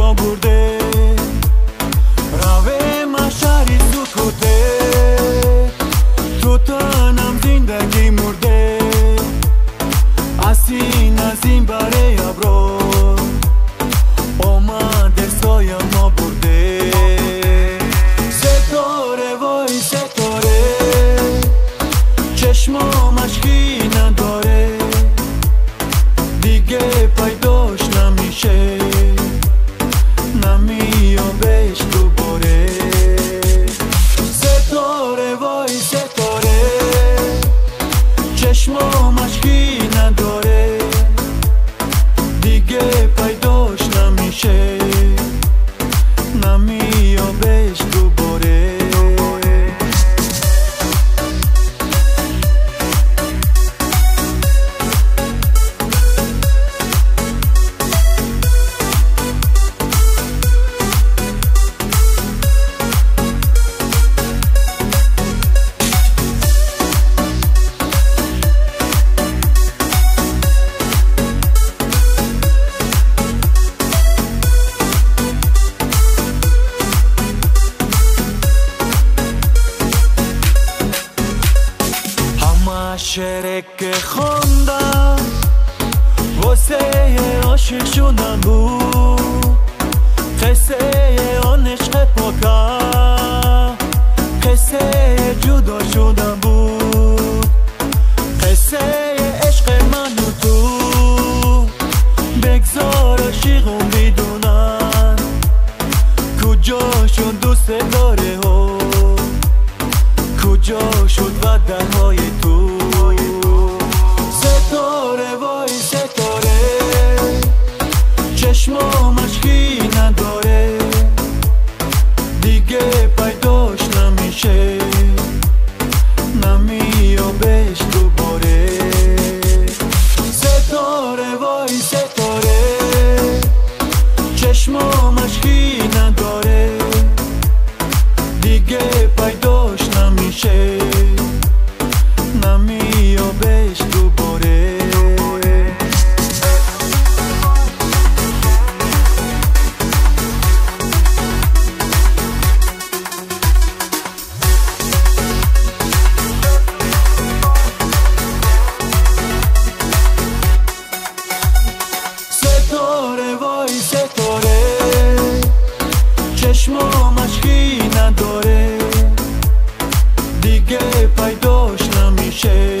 رو برده روه مشاری سکوته تو تنم زندگی مرده اسین از این بره ابرو اومده سایه ما برده ستاره وای ستاره چشما مشکی نداره دیگه پیداش نمیشه نمیابش دوباره ستاره وای ستاره چشما مشکی نداره دیگه پیداش نمیشه نمیابش دوباره شعری که خوندم واسه عاشق شدن بود قصه آن عشق پاکم قصه جدا شدن بود قصه عشق من و تو بگذار عاشقون بدونن کجا شد دوست داره ها کجا شد وعده های تو ستاره وای ستاره چشما مشکی نداره دیگه پیداش نمیشه نمیابش دوباره ستاره وای ستاره چشما مشکی نداره دیگه پیداش نمیشه نمیابش دوباره ستاره وای ستاره چشما مشکی نداره دیگه پیداش نمیشه